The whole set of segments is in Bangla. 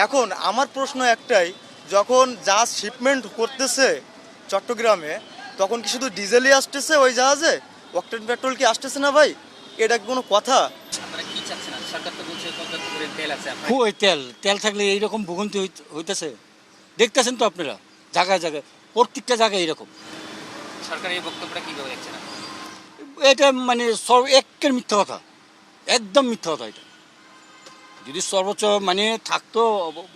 এখন আমার প্রশ্ন একটাই, যখন জাহাজ শিপমেন্ট করতেছে চট্টগ্রামে, তখন কি শুধু ডিজেলই আসতেছে ওই জাহাজে? অকটেন পেট্রোল কি আসতেছে না ভাই? এটা কি কোনো কথা? আপনারা কি চাচ্ছেন? সরকার তো বলছে পর্যাপ্ত পরিমাণ তেল আছে। আপনারা ওই তেল তেল থাকলে এইরকম ভোগান্তি হইতেছে, দেখতেছেন তো আপনারা, জায়গায় জায়গায় প্রত্যেকটা জায়গায় এরকম। সরকারের এই বক্তব্যটা কিভাবে দেখছেন আপনি? এটা মানে সব একের মিথ্যা কথা, একদম মিথ্যা কথা। এটা যদি সর্বোচ্চ মানে থাকতো,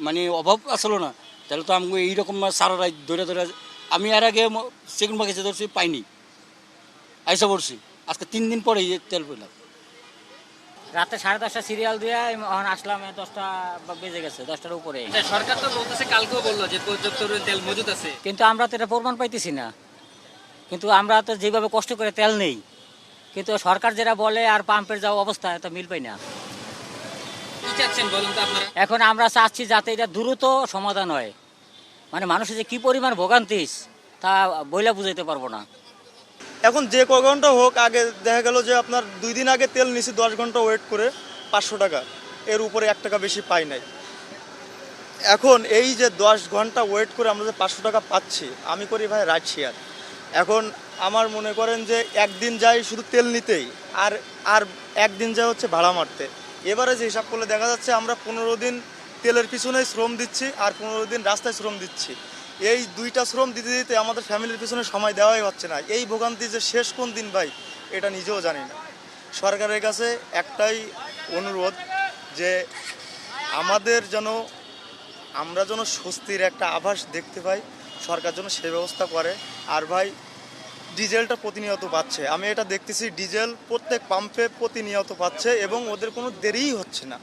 মানে অভাব আসলো না, তাহলে তো আমি এইরকম সারা রাত ধরে ধরে, আমি এর আগে সেগুন বাগিচা ধরছি, পাইনি, আইসা পড়ছি, আজকে 3 দিন পরে তেল পেলাম। রাতে 10:30 সিরিয়াল দিয়ে এখন আসলাম, 10টা বেজে গেছে, 10টার উপরে। আচ্ছা, সরকার তো বলতেছে, কালকেও বললো যে পর্যাপ্ত পরিমাণ তেল মজুদ আছে। কিন্তু আমরা তো এটা প্রমাণ পাইতেছি না। কিন্তু আমরা তো যেভাবে কষ্ট করে তেল নেই, কিন্তু সরকার যেটা বলে আর পাম্পের যা অবস্থা, এটা মিল পাই না। কি চাচ্ছেন বলুন তো আপনারা? এখন আমরা চাচ্ছি যাতে এটা দ্রুত সমাধান হয়। মানে মানুষের যে কি পরিমাণ ভোগান্তিস তা বইলা বুঝাইতে পারবো না। এখন যে ক ঘন্টা হোক, আগে দেখা গেল যে আপনার 2 দিন আগে তেল নিছি 10 ঘন্টা ওয়েট করে 500 টাকা, এর উপরে 1 টাকা বেশি পাই নাই। এখন এই যে 10 ঘন্টা ওয়েট করে আমরা যে 500 টাকা পাচ্ছি, আমি করি ভাই রাইড শেয়ার। এখন আমার মনে করেন যে একদিন যাই শুধু তেল নিতেই, আর আর একদিন যায় হচ্ছে ভাড়া মারতে। এবারে যে হিসাব করলে দেখা যাচ্ছে আমরা 15 দিন তেলের পিছনে শ্রম দিচ্ছি আর 15 দিন রাস্তায় শ্রম দিচ্ছি। এই দুইটা শ্রম দিতে দিতে আমাদের ফ্যামিলির পিছনে সময় দেওয়াই হচ্ছে না। এই ভোগান্তি যে শেষ কোন দিন ভাই, এটা নিজেও জানি না। সরকারের কাছে একটাই অনুরোধ যে আমাদের যেন, আমরা যেন স্বস্তির একটা আভাস দেখতে পাই, সরকার যেন সে ব্যবস্থা করে। আর ভাই, ডিজেলটা প্রতিনিয়ত পাচ্ছে, আমি এটা দেখতেছি, ডিজেল প্রত্যেক পাম্পে প্রতিনিয়ত পাচ্ছে এবং ওদের কোনো দেরিই হচ্ছে না,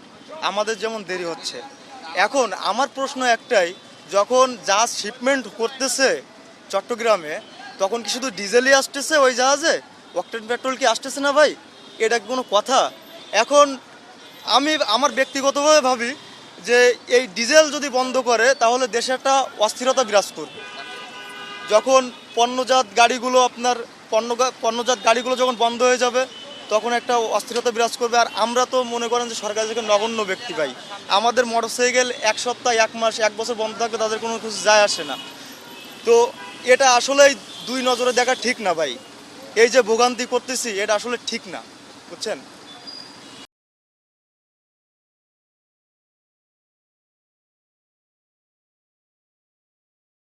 আমাদের যেমন দেরি হচ্ছে। এখন আমার প্রশ্ন একটাই, যখন জাহাজ শিপমেন্ট করতেছে চট্টগ্রামে, তখন কি শুধু ডিজেলই আসতেছে ওই জাহাজে? অকটেন পেট্রোল কি আসতেছে না ভাই? এটা কি কোনো কথা? এখন আমি আমার ব্যক্তিগতভাবে ভাবি যে এই ডিজেল যদি বন্ধ করে তাহলে দেশে একটা অস্থিরতা বিরাজ করবে। যখন পণ্যজাত গাড়িগুলো আপনার পণ্যজাত গাড়িগুলো যখন বন্ধ হয়ে যাবে, তখন একটা অস্থিরতা বিরাজ করবে। আর আমরা তো মনে করেন যে সরকার থেকে নগণ্য ব্যক্তি ভাই, আমাদের মোটরসাইকেল 1 সপ্তাহ, 1 মাস, 1 বছর বন্ধ থাকবে, তাদের কোনো কিছু যায় আসে না। তো এটা আসলেই দুই নজরে দেখা ঠিক না ভাই। এই যে ভোগান্তি করতেছি, এটা আসলে ঠিক না, বুঝছেন?